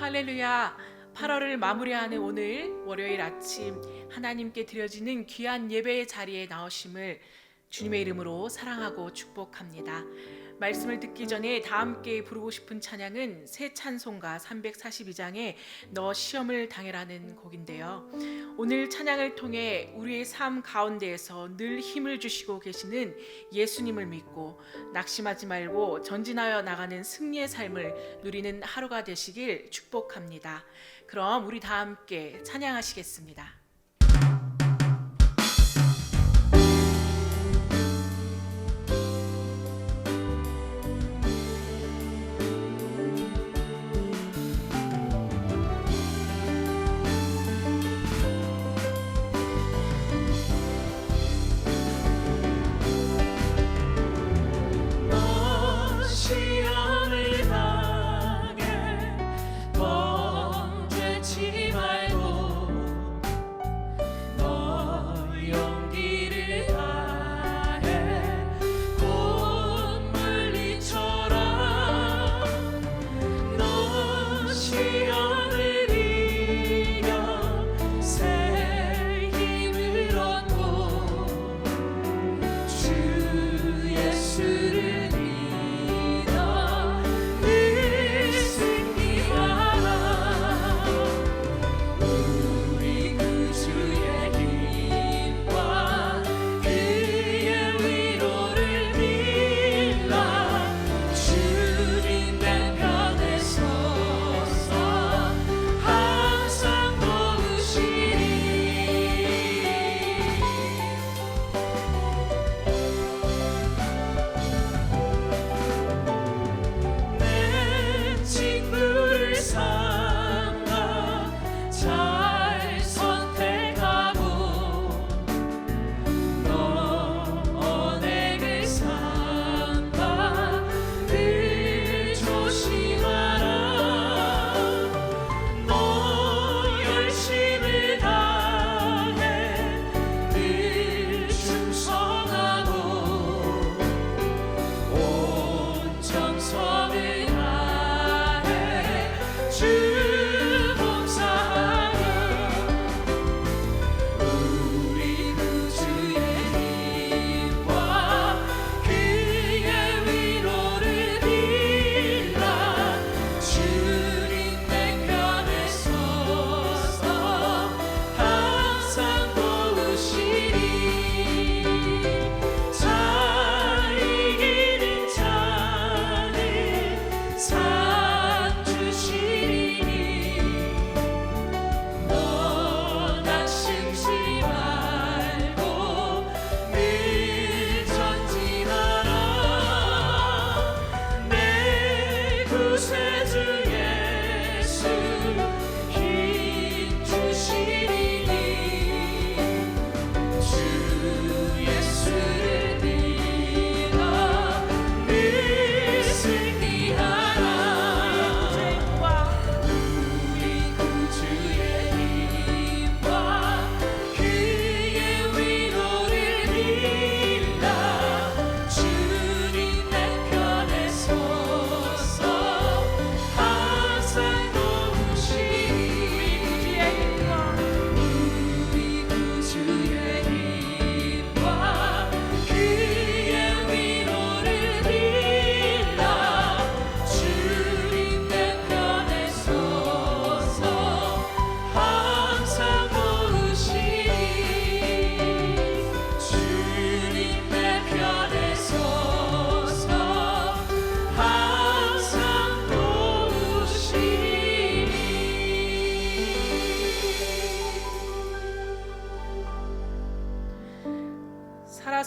할렐루야. 8월을 마무리하는 오늘 월요일 아침 하나님께 드려지는 귀한 예배의 자리에 나오심을 주님의 이름으로 사랑하고 축복합니다. 말씀을 듣기 전에 다 함께 부르고 싶은 찬양은 새 찬송가 342장의 너 시험을 당해라는 곡인데요. 오늘 찬양을 통해 우리의 삶 가운데에서 늘 힘을 주시고 계시는 예수님을 믿고 낙심하지 말고 전진하여 나가는 승리의 삶을 누리는 하루가 되시길 축복합니다. 그럼 우리 다 함께 찬양하시겠습니다.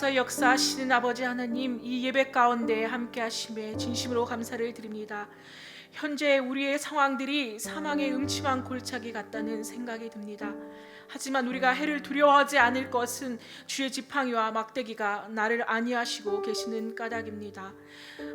살아서 역사하시는 아버지 하나님, 이 예배 가운데 함께 하심에 진심으로 감사를 드립니다. 현재 우리의 상황들이 사망의 음침한 골짜기 같다는 생각이 듭니다. 하지만 우리가 해를 두려워하지 않을 것은 주의 지팡이와 막대기가 나를 안위하시고 계시는 까닭입니다.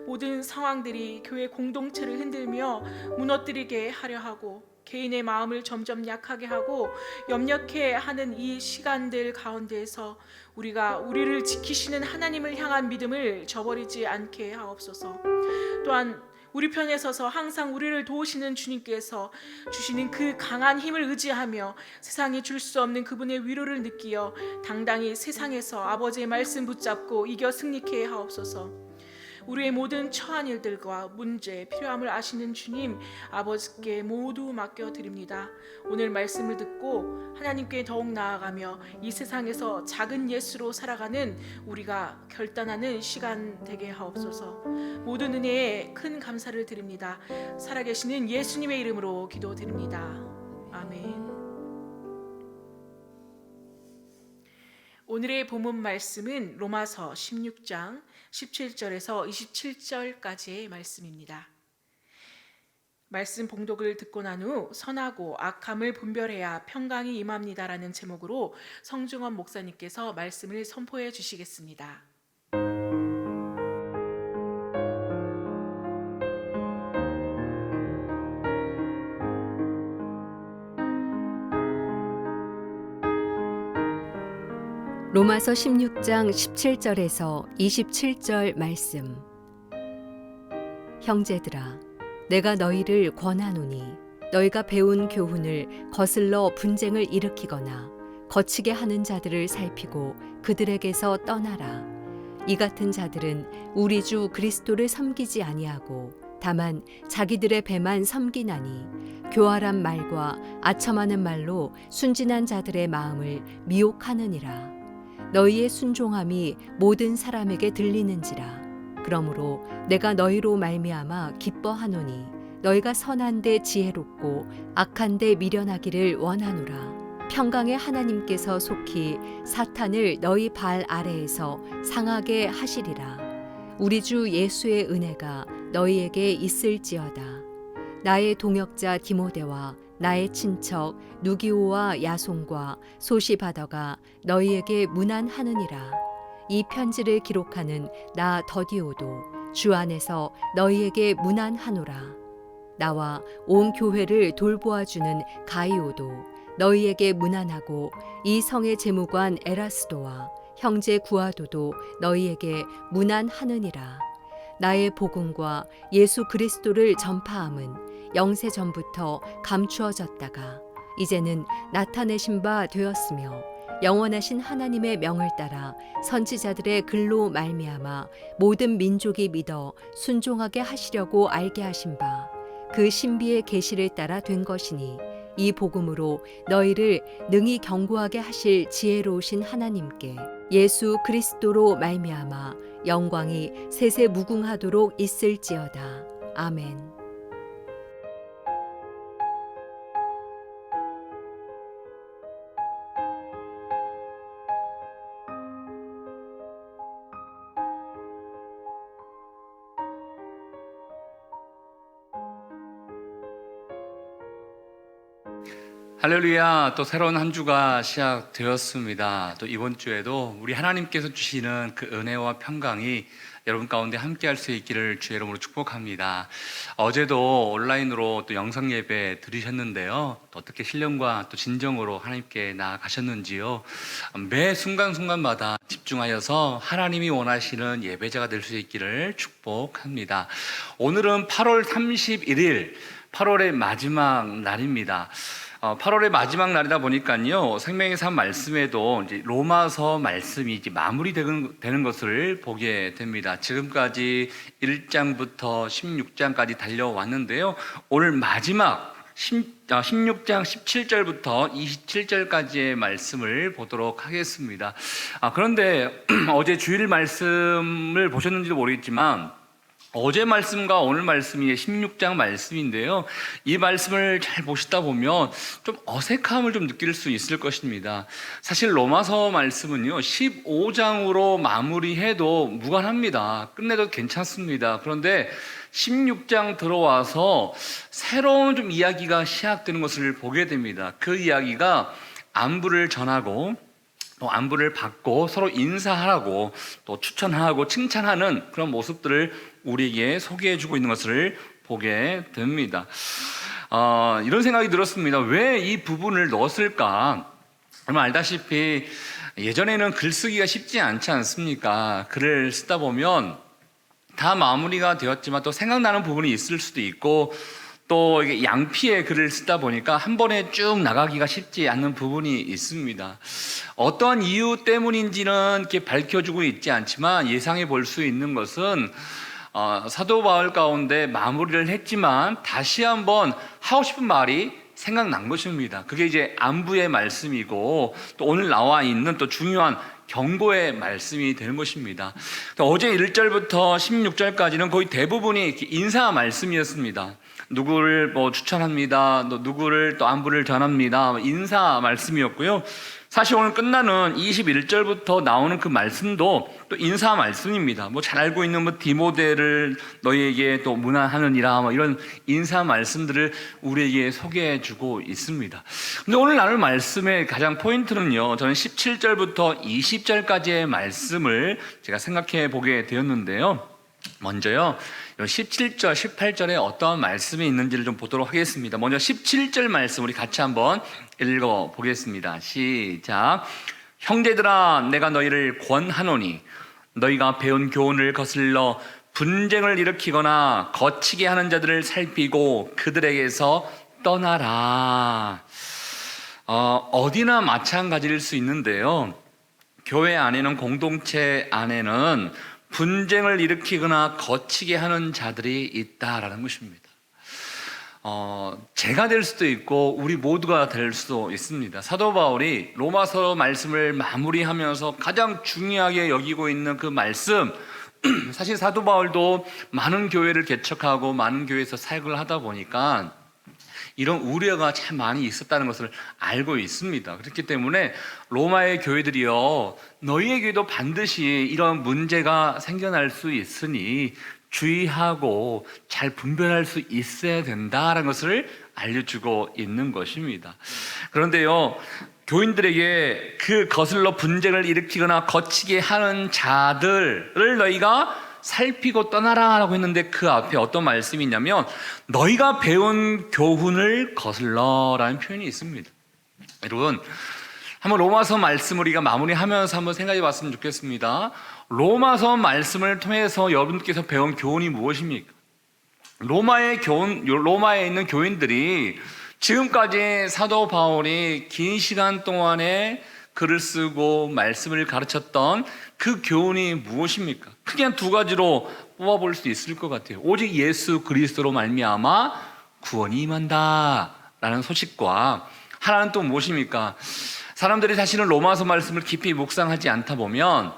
모든 상황들이 교회 공동체를 흔들며 무너뜨리게 하려 하고 개인의 마음을 점점 약하게 하고 염려케 하는 이 시간들 가운데에서 우리가 우리를 지키시는 하나님을 향한 믿음을 저버리지 않게 하옵소서. 또한 우리 편에 서서 항상 우리를 도우시는 주님께서 주시는 그 강한 힘을 의지하며 세상에 줄 수 없는 그분의 위로를 느끼어 당당히 세상에서 아버지의 말씀 붙잡고 이겨 승리케 하옵소서. 우리의 모든 처한 일들과 문제, 필요함을 아시는 주님, 아버지께 모두 맡겨드립니다. 오늘 말씀을 듣고 하나님께 더욱 나아가며 이 세상에서 작은 예수로 살아가는 우리가 결단하는 시간 되게 하옵소서. 모든 은혜에 큰 감사를 드립니다. 살아계시는 예수님의 이름으로 기도드립니다. 아멘. 오늘의 본문 말씀은 로마서 16장 17절에서 27절까지의 말씀입니다. 말씀 봉독을 듣고 난 후 선하고 악함을 분별해야 평강이 임합니다라는 제목으로 성중원 목사님께서 말씀을 선포해 주시겠습니다. 로마서 16장 17절에서 27절 말씀. 형제들아, 내가 너희를 권하노니 너희가 배운 교훈을 거슬러 분쟁을 일으키거나 거치게 하는 자들을 살피고 그들에게서 떠나라. 이 같은 자들은 우리 주 그리스도를 섬기지 아니하고 다만 자기들의 배만 섬기나니 교활한 말과 아첨하는 말로 순진한 자들의 마음을 미혹하느니라. 너희의 순종함이 모든 사람에게 들리는지라. 그러므로 내가 너희로 말미암아 기뻐하노니 너희가 선한데 지혜롭고 악한데 미련하기를 원하노라. 평강의 하나님께서 속히 사탄을 너희 발 아래에서 상하게 하시리라. 우리 주 예수의 은혜가 너희에게 있을지어다. 나의 동역자 디모데와 나의 친척 누기오와 야손과 소시바더가 너희에게 문안하느니라. 이 편지를 기록하는 나 더디오도 주 안에서 너희에게 문안하노라. 나와 온 교회를 돌보아주는 가이오도 너희에게 문안하고 이 성의 재무관 에라스도와 형제 구아도도 너희에게 문안하느니라. 나의 복음과 예수 그리스도를 전파함은 영세 전부터 감추어졌다가 이제는 나타내신 바 되었으며 영원하신 하나님의 명을 따라 선지자들의 글로 말미암아 모든 민족이 믿어 순종하게 하시려고 알게 하신 바 그 신비의 계시를 따라 된 것이니 이 복음으로 너희를 능히 경고하게 하실 지혜로우신 하나님께 예수 그리스도로 말미암아 영광이 세세 무궁하도록 있을지어다. 아멘. 할렐루야. 또 새로운 한 주가 시작되었습니다. 또 이번 주에도 우리 하나님께서 주시는 그 은혜와 평강이 여러분 가운데 함께 할 수 있기를 주의 이름으로 축복합니다. 어제도 온라인으로 또 영상 예배 드리셨는데요. 또 어떻게 신령과 또 진정으로 하나님께 나아가셨는지요. 매 순간순간마다 집중하여서 하나님이 원하시는 예배자가 될 수 있기를 축복합니다. 오늘은 8월 31일, 8월의 마지막 날입니다. 8월의 마지막 날이다 보니까요, 생명의 삶 말씀에도 이제 로마서 말씀이 이제 마무리되는 것을 보게 됩니다. 지금까지 1장부터 16장까지 달려왔는데요. 오늘 마지막 16장 17절부터 27절까지의 말씀을 보도록 하겠습니다. 그런데 어제 주일 말씀을 보셨는지도 모르겠지만 어제 말씀과 오늘 말씀이 16장 말씀인데요. 이 말씀을 잘 보시다 보면 좀 어색함을 좀 느낄 수 있을 것입니다. 사실 로마서 말씀은요, 15장으로 마무리해도 무관합니다. 끝내도 괜찮습니다. 그런데 16장 들어와서 새로운 좀 이야기가 시작되는 것을 보게 됩니다. 그 이야기가 안부를 전하고 또 안부를 받고 서로 인사하라고 또 추천하고 칭찬하는 그런 모습들을 우리에게 소개해주고 있는 것을 보게 됩니다. 이런 생각이 들었습니다. 왜 이 부분을 넣었을까? 여러분 알다시피 예전에는 글쓰기가 쉽지 않지 않습니까? 글을 쓰다 보면 다 마무리가 되었지만 또 생각나는 부분이 있을 수도 있고 또 이게 양피의 글을 쓰다 보니까 한 번에 쭉 나가기가 쉽지 않는 부분이 있습니다. 어떠한 이유 때문인지는 이렇게 밝혀주고 있지 않지만 예상해 볼 수 있는 것은 사도 바울 가운데 마무리를 했지만 다시 한번 하고 싶은 말이 생각난 것입니다. 그게 이제 안부의 말씀이고 또 오늘 나와 있는 또 중요한 경고의 말씀이 되는 것입니다. 어제 1절부터 16절까지는 거의 대부분이 인사 말씀이었습니다. 누구를 추천합니다. 또 누구를 또 안부를 전합니다. 인사 말씀이었고요. 사실 오늘 끝나는 21절부터 나오는 그 말씀도 또 인사 말씀입니다. 잘 알고 있는 디모데를 너희에게 또 문안하느니라 이런 인사 말씀들을 우리에게 소개해 주고 있습니다. 근데 오늘 나눌 말씀의 가장 포인트는요, 저는 17절부터 20절까지의 말씀을 제가 생각해 보게 되었는데요. 먼저요, 17절, 18절에 어떠한 말씀이 있는지를 좀 보도록 하겠습니다. 먼저 17절 말씀 우리 같이 한번 읽어 보겠습니다. 시작. 형제들아, 내가 너희를 권하노니 너희가 배운 교훈을 거슬러 분쟁을 일으키거나 거치게 하는 자들을 살피고 그들에게서 떠나라. 어디나 마찬가지일 수 있는데요, 교회 안에는, 공동체 안에는 분쟁을 일으키거나 거치게 하는 자들이 있다라는 것입니다. 제가 될 수도 있고 우리 모두가 될 수도 있습니다. 사도 바울이 로마서 말씀을 마무리하면서 가장 중요하게 여기고 있는 그 말씀, 사실 사도 바울도 많은 교회를 개척하고 많은 교회에서 사역을 하다 보니까 이런 우려가 참 많이 있었다는 것을 알고 있습니다. 그렇기 때문에 로마의 교회들이요, 너희에게도 반드시 이런 문제가 생겨날 수 있으니 주의하고 잘 분별할 수 있어야 된다는 것을 알려주고 있는 것입니다. 그런데요, 교인들에게 그 거슬러 분쟁을 일으키거나 거치게 하는 자들을 너희가 살피고 떠나라라고 했는데 그 앞에 어떤 말씀이 있냐면 너희가 배운 교훈을 거슬러라는 표현이 있습니다. 여러분, 한번 로마서 말씀 우리가 마무리하면서 한번 생각해 봤으면 좋겠습니다. 로마서 말씀을 통해서 여러분께서 배운 교훈이 무엇입니까? 로마에 있는 교인들이 지금까지 사도 바울이 긴 시간 동안에 글을 쓰고 말씀을 가르쳤던 그 교훈이 무엇입니까? 크게 한 두 가지로 뽑아볼 수 있을 것 같아요. 오직 예수 그리스도로 말미암아 구원이 임한다라는 소식과, 하나는 또 무엇입니까? 사람들이 사실은 로마서 말씀을 깊이 묵상하지 않다 보면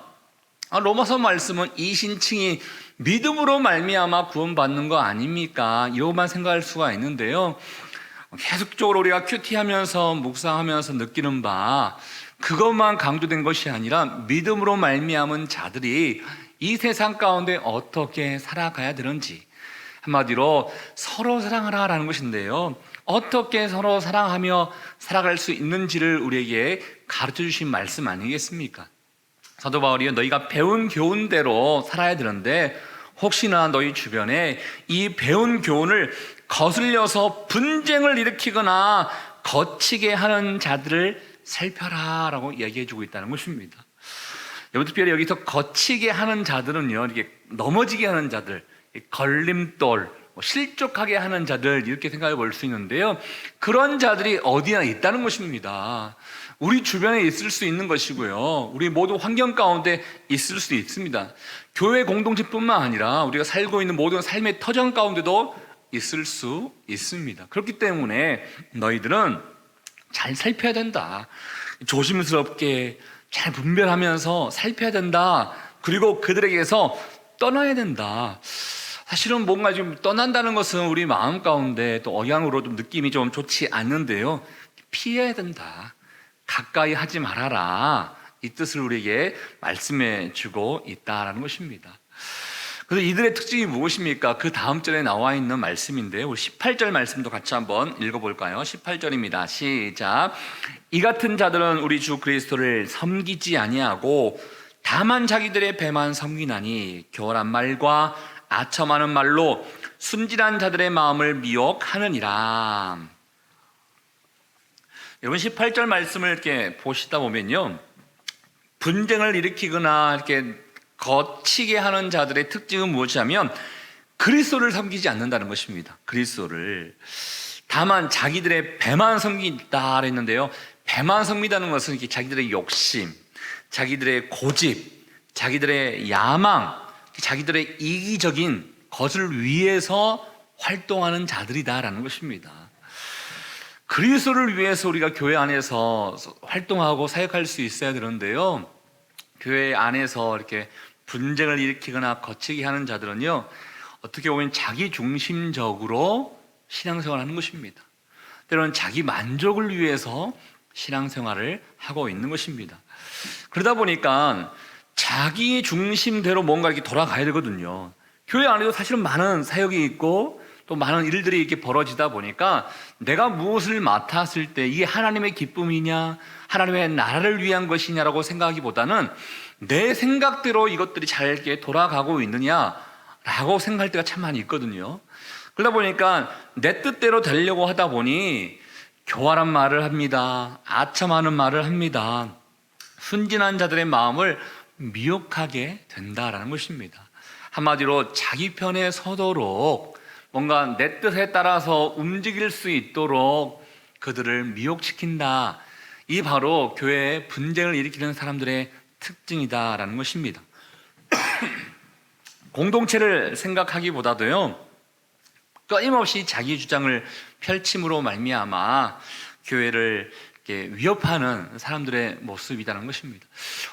로마서 말씀은 이신칭이 믿음으로 말미암아 구원받는 거 아닙니까? 이것만 생각할 수가 있는데요, 계속적으로 우리가 큐티하면서 묵상하면서 느끼는 바, 그것만 강조된 것이 아니라 믿음으로 말미암은 자들이 이 세상 가운데 어떻게 살아가야 되는지, 한마디로 서로 사랑하라라는 것인데요, 어떻게 서로 사랑하며 살아갈 수 있는지를 우리에게 가르쳐 주신 말씀 아니겠습니까? 사도 바울이 너희가 배운 교훈대로 살아야 되는데 혹시나 너희 주변에 이 배운 교훈을 거슬려서 분쟁을 일으키거나 거치게 하는 자들을 살펴라 라고 얘기해 주고 있다는 것입니다. 여러분, 특별히 여기서 거치게 하는 자들은요, 이렇게 넘어지게 하는 자들, 걸림돌, 실족하게 하는 자들, 이렇게 생각해 볼 수 있는데요, 그런 자들이 어디나 있다는 것입니다. 우리 주변에 있을 수 있는 것이고요, 우리 모두 환경 가운데 있을 수 있습니다. 교회 공동체뿐만 아니라 우리가 살고 있는 모든 삶의 터전 가운데도 있을 수 있습니다. 그렇기 때문에 너희들은 잘 살펴야 된다. 조심스럽게 잘 분별하면서 살펴야 된다. 그리고 그들에게서 떠나야 된다. 사실은 뭔가 좀 떠난다는 것은 우리 마음 가운데 또 억양으로 좀 느낌이 좀 좋지 않는데요, 피해야 된다. 가까이 하지 말아라. 이 뜻을 우리에게 말씀해 주고 있다라는 것입니다. 그래서 이들의 특징이 무엇입니까? 그 다음 절에 나와 있는 말씀인데요, 우리 18절 말씀도 같이 한번 읽어볼까요? 18절입니다. 시작. 이 같은 자들은 우리 주 그리스도를 섬기지 아니하고 다만 자기들의 배만 섬기나니 교활한 말과 아첨하는 말로 순진한 자들의 마음을 미혹하느니라. 여러분, 18절 말씀을 이렇게 보시다 보면요, 분쟁을 일으키거나 이렇게 거치게 하는 자들의 특징은 무엇이냐면 그리스도를 섬기지 않는다는 것입니다. 그리스도를. 다만 자기들의 배만 섬긴다 했는데요. 배만 섬긴다는 것은 이렇게 자기들의 욕심, 자기들의 고집, 자기들의 야망, 자기들의 이기적인 것을 위해서 활동하는 자들이다라는 것입니다. 그리스도를 위해서 우리가 교회 안에서 활동하고 사역할 수 있어야 되는데요. 교회 안에서 이렇게 분쟁을 일으키거나 거치게 하는 자들은요, 어떻게 보면 자기 중심적으로 신앙생활을 하는 것입니다. 때로는 자기 만족을 위해서 신앙생활을 하고 있는 것입니다. 그러다 보니까 자기 중심대로 뭔가 이렇게 돌아가야 되거든요. 교회 안에도 사실은 많은 사역이 있고 또 많은 일들이 이렇게 벌어지다 보니까 내가 무엇을 맡았을 때 이게 하나님의 기쁨이냐, 하나님의 나라를 위한 것이냐라고 생각하기보다는 내 생각대로 이것들이 잘 이렇게 돌아가고 있느냐라고 생각할 때가 참 많이 있거든요. 그러다 보니까 내 뜻대로 되려고 하다 보니 교활한 말을 합니다. 아첨하는 말을 합니다. 순진한 자들의 마음을 미혹하게 된다라는 것입니다. 한마디로 자기 편에 서도록 뭔가 내 뜻에 따라서 움직일 수 있도록 그들을 미혹시킨다. 이 바로 교회에 분쟁을 일으키는 사람들의 특징이다라는 것입니다. 공동체를 생각하기보다도요, 끊임없이 자기 주장을 펼침으로 말미암아 교회를 이렇게 위협하는 사람들의 모습이라는 것입니다.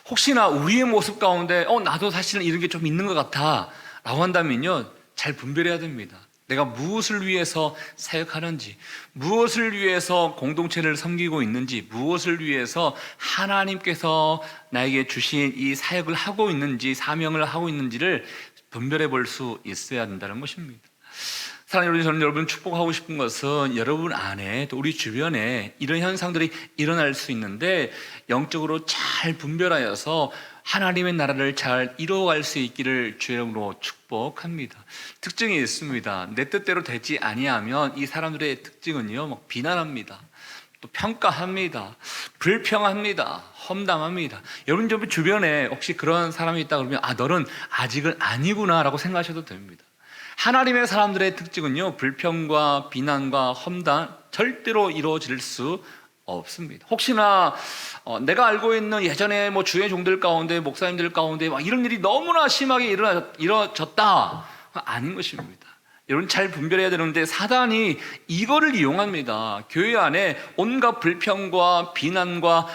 혹시나 우리의 모습 가운데 나도 사실은 이런 게 좀 있는 것 같아 라고 한다면요, 잘 분별해야 됩니다. 내가 무엇을 위해서 사역하는지, 무엇을 위해서 공동체를 섬기고 있는지, 무엇을 위해서 하나님께서 나에게 주신 이 사역을 하고 있는지, 사명을 하고 있는지를 분별해 볼 수 있어야 된다는 것입니다. 사랑하는 여러분, 저는 여러분 축복하고 싶은 것은 여러분 안에 또 우리 주변에 이런 현상들이 일어날 수 있는데 영적으로 잘 분별하여서 하나님의 나라를 잘 이루어갈 수 있기를 주의 이름으로 축복합니다. 특징이 있습니다. 내 뜻대로 되지 아니하면 이 사람들의 특징은요, 막 비난합니다. 또 평가합니다. 불평합니다. 험담합니다. 여러분 주변에 혹시 그런 사람이 있다 그러면 너는 아직은 아니구나 라고 생각하셔도 됩니다. 하나님의 사람들의 특징은요, 불평과 비난과 험담 절대로 이루어질 수 없습니다. 혹시나 내가 알고 있는 예전에 주의 종들 가운데, 목사님들 가운데 이런 일이 너무나 심하게 이루어졌다, 아닌 것입니다. 여러분 잘 분별해야 되는데 사단이 이거를 이용합니다. 교회 안에 온갖 불평과 비난과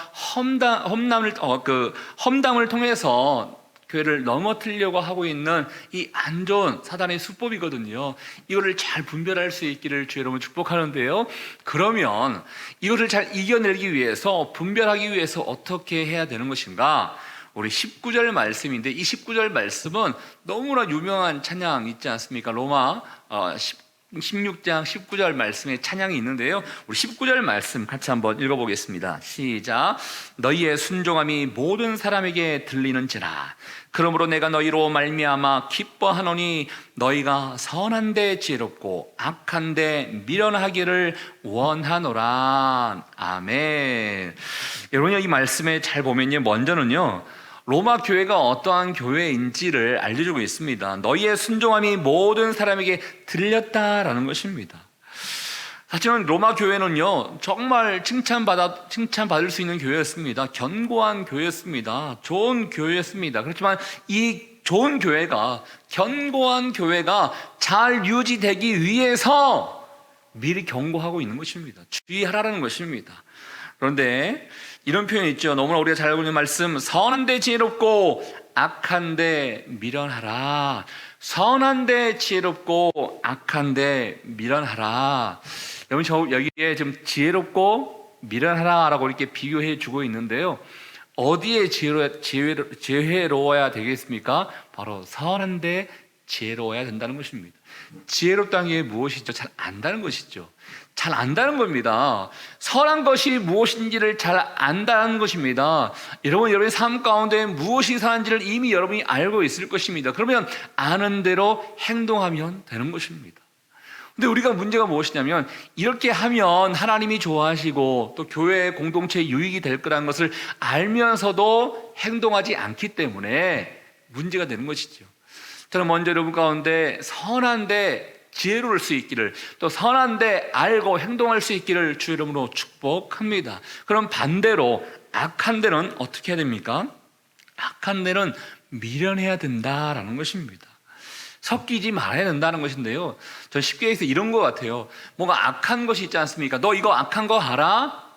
험담을 통해서 교회를 넘어뜨리려고 하고 있는 이 안 좋은 사단의 수법이거든요. 이거를 잘 분별할 수 있기를 주의 이름으로 축복하는데요. 그러면 이거를 잘 이겨내기 위해서, 분별하기 위해서 어떻게 해야 되는 것인가? 우리 19절 말씀인데, 이 19절 말씀은 너무나 유명한 찬양 있지 않습니까? 로마 16장 19절 말씀에 찬양이 있는데요, 우리 19절 말씀 같이 한번 읽어보겠습니다. 시작. 너희의 순종함이 모든 사람에게 들리는지라. 그러므로 내가 너희로 말미암아 기뻐하노니 너희가 선한데 지혜롭고 악한데 미련하기를 원하노라. 아멘. 여러분, 이 말씀에 잘 보면요, 먼저는요, 로마 교회가 어떠한 교회인지를 알려주고 있습니다. 너희의 순종함이 모든 사람에게 들렸다라는 것입니다. 사실은 로마 교회는요, 정말 칭찬받을 수 있는 교회였습니다. 견고한 교회였습니다. 좋은 교회였습니다. 그렇지만 이 좋은 교회가, 견고한 교회가 잘 유지되기 위해서 미리 경고하고 있는 것입니다. 주의하라는 것입니다. 그런데 이런 표현이 있죠. 너무나 우리가 잘 알고 있는 말씀, 선한데 지혜롭고 악한데 미련하라. 선한데 지혜롭고 악한데 미련하라. 여러분, 저 여기에 좀 지혜롭고 미련하라라고 이렇게 비교해 주고 있는데요, 어디에 지혜로워야 되겠습니까? 바로 선한데 지혜로워야 된다는 것입니다. 지혜롭다는 게 무엇이죠? 잘 안다는 것이죠. 잘 안다는 겁니다. 선한 것이 무엇인지를 잘 안다는 것입니다. 여러분의 삶 가운데 무엇이 선한지를 이미 여러분이 알고 있을 것입니다. 그러면 아는 대로 행동하면 되는 것입니다. 근데 우리가 문제가 무엇이냐면, 이렇게 하면 하나님이 좋아하시고 또 교회 공동체에 유익이 될 거라는 것을 알면서도 행동하지 않기 때문에 문제가 되는 것이죠. 저는 먼저 여러분 가운데 선한데 지혜로울 수 있기를, 또 선한데 알고 행동할 수 있기를 주 이름으로 축복합니다. 그럼 반대로 악한 데는 어떻게 해야 됩니까? 악한 데는 미련해야 된다라는 것입니다. 섞이지 말아야 된다는 것인데요, 전 쉽게 해서 이런 것 같아요. 뭔가 악한 것이 있지 않습니까? 너 이거 악한 거 알아?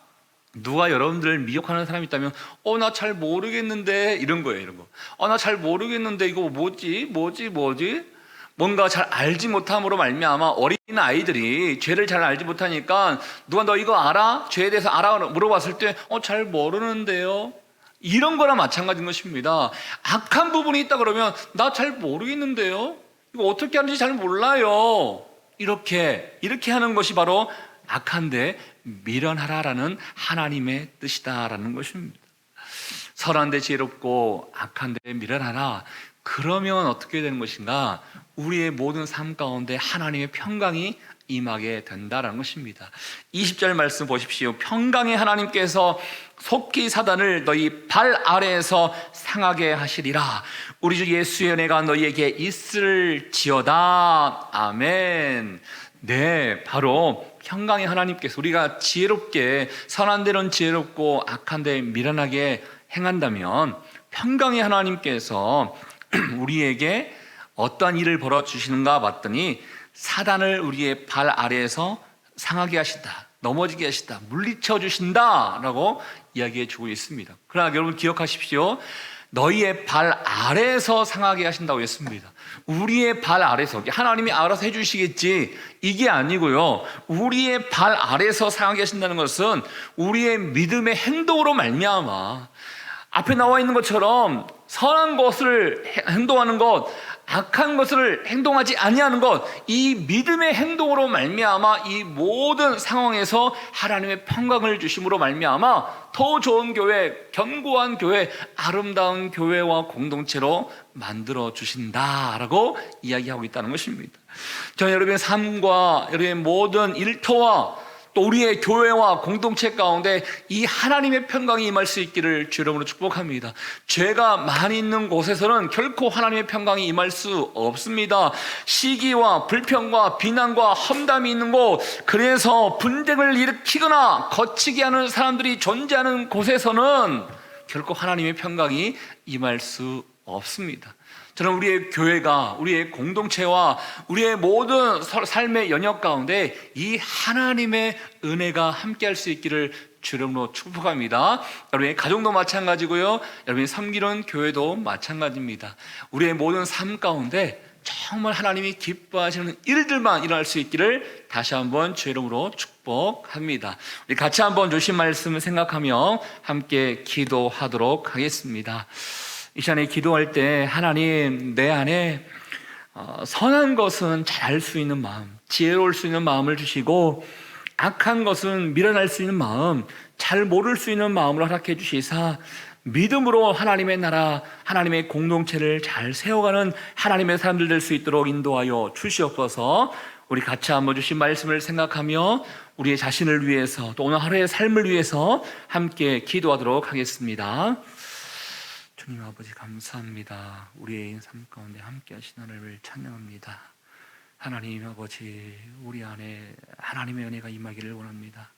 누가 여러분들을 미혹하는 사람이 있다면 나 잘 모르겠는데, 이런 거예요. 이런 거. 나 잘 모르겠는데 이거 뭐지? 뭔가 잘 알지 못함으로 말미암아 어린 아이들이 죄를 잘 알지 못하니까 누가 너 이거 알아? 죄에 대해서 알아? 물어봤을 때 잘 모르는데요. 이런 거랑 마찬가지인 것입니다. 악한 부분이 있다 그러면 나 잘 모르겠는데요. 이거 어떻게 하는지 잘 몰라요. 이렇게 하는 것이 바로 악한데 미련하라라는 하나님의 뜻이다라는 것입니다. 선한데 지혜롭고 악한데 미련하라. 그러면 어떻게 되는 것인가? 우리의 모든 삶 가운데 하나님의 평강이 임하게 된다는 것입니다. 20절 말씀 보십시오. 평강의 하나님께서 속히 사단을 너희 발 아래에서 상하게 하시리라. 우리 주 예수의 은혜가 너희에게 있을지어다. 아멘. 네, 바로 평강의 하나님께서 우리가 지혜롭게, 선한 데는 지혜롭고 악한 데 미련하게 행한다면 평강의 하나님께서 우리에게 어떠한 일을 벌어주시는가 봤더니 사단을 우리의 발 아래에서 상하게 하신다, 넘어지게 하신다, 물리쳐 주신다라고 이야기해 주고 있습니다. 그러나 여러분 기억하십시오. 너희의 발 아래에서 상하게 하신다고 했습니다. 우리의 발 아래에서, 하나님이 알아서 해주시겠지, 이게 아니고요, 우리의 발 아래에서 상하게 하신다는 것은 우리의 믿음의 행동으로 말미암아 앞에 나와 있는 것처럼 선한 것을 행동하는 것, 악한 것을 행동하지 아니하는 것, 이 믿음의 행동으로 말미암아 이 모든 상황에서 하나님의 평강을 주심으로 말미암아 더 좋은 교회, 견고한 교회, 아름다운 교회와 공동체로 만들어 주신다라고 이야기하고 있다는 것입니다. 저는 여러분의 삶과 여러분의 모든 일터와 또 우리의 교회와 공동체 가운데 이 하나님의 평강이 임할 수 있기를 주 이름으로 축복합니다. 죄가 많이 있는 곳에서는 결코 하나님의 평강이 임할 수 없습니다. 시기와 불평과 비난과 험담이 있는 곳, 그래서 분쟁을 일으키거나 거치게 하는 사람들이 존재하는 곳에서는 결코 하나님의 평강이 임할 수 없습니다. 저는 우리의 교회가, 우리의 공동체와 우리의 모든 삶의 영역 가운데 이 하나님의 은혜가 함께할 수 있기를 주 이름으로 축복합니다. 여러분의 가정도 마찬가지고요, 여러분이 섬기는 교회도 마찬가지입니다. 우리의 모든 삶 가운데 정말 하나님이 기뻐하시는 일들만 일어날 수 있기를 다시 한번 주 이름으로 축복합니다. 우리 같이 한번 주신 말씀을 생각하며 함께 기도하도록 하겠습니다. 이 시간에 기도할 때 하나님, 내 안에 선한 것은 잘 알 수 있는 마음, 지혜로울 수 있는 마음을 주시고 악한 것은 미련할 수 있는 마음, 잘 모를 수 있는 마음을 허락해 주시사 믿음으로 하나님의 나라, 하나님의 공동체를 잘 세워가는 하나님의 사람들 될 수 있도록 인도하여 주시옵소서. 우리 같이 한번 주신 말씀을 생각하며 우리의 자신을 위해서 또 오늘 하루의 삶을 위해서 함께 기도하도록 하겠습니다. 주님 아버지 감사합니다. 우리의 삶 가운데 함께 하신 하나님을 찬양합니다. 하나님 아버지, 우리 안에 하나님의 은혜가 임하기를 원합니다.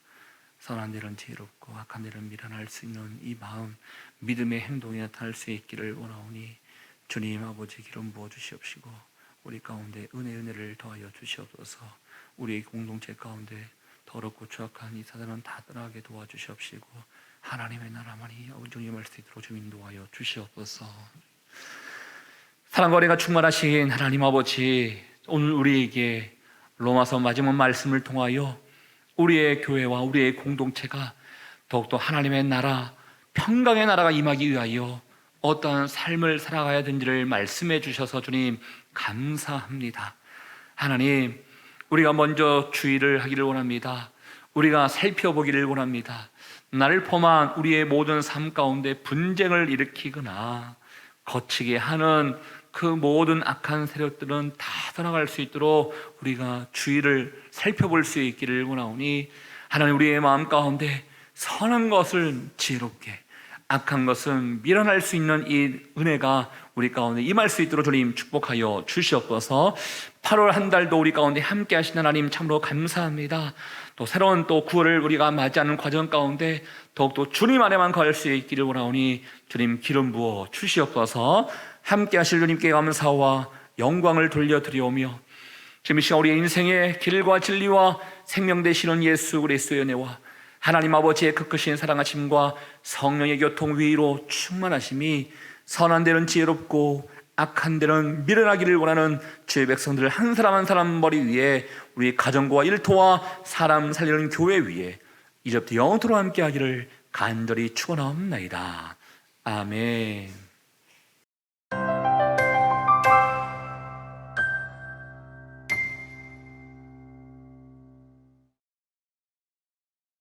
선한 데는 지혜롭고 악한 데는 미련할 수 있는 이 마음, 믿음의 행동이 나타날 수 있기를 원하오니 주님 아버지 기름 부어 주시옵시고 우리 가운데 은혜를 더하여 주시옵소서. 우리 공동체 가운데 더럽고 추악한 이 사단은 다 떠나게 도와주시옵시고 하나님의 나라만이 온전히 임할 수 있도록 좀 인도하여 주시옵소서. 사랑과 은혜가 충만하신 하나님 아버지, 오늘 우리에게 로마서 마지막 말씀을 통하여 우리의 교회와 우리의 공동체가 더욱더 하나님의 나라, 평강의 나라가 임하기 위하여 어떠한 삶을 살아가야 되는지를 말씀해 주셔서 주님 감사합니다. 하나님, 우리가 먼저 주의를 하기를 원합니다. 우리가 살펴보기를 원합니다. 나를 포함한 우리의 모든 삶 가운데 분쟁을 일으키거나 거치게 하는 그 모든 악한 세력들은 다 떠나갈 수 있도록 우리가 주의를 살펴볼 수 있기를 원하오니 하나님, 우리의 마음 가운데 선한 것을 지혜롭게, 악한 것은 밀어낼 수 있는 이 은혜가 우리 가운데 임할 수 있도록 주님 축복하여 주시옵소서. 8월 한 달도 우리 가운데 함께 하신 하나님 참으로 감사합니다. 또 새로운 또 9월을 우리가 맞이하는 과정 가운데 더욱더 주님 안에만 갈 수 있기를 원하오니 주님 기름 부어 주시옵소서. 함께 하실 주님께 감사와 영광을 돌려드리오며 지금 이 시간 우리의 인생의 길과 진리와 생명 되시는 예수 그리스도의 은혜와 하나님 아버지의 그 크신 사랑하심과 성령의 교통 위로 충만하심이 선한 데는 지혜롭고 악한 데는 미련하기를 원하는 주의 백성들 한 사람 한 사람 머리 위에 우리 가정과 일터와 사람 살리는 교회 위에 이제부터 영원토록 함께 하기를 간절히 축원하옵나이다. 아멘.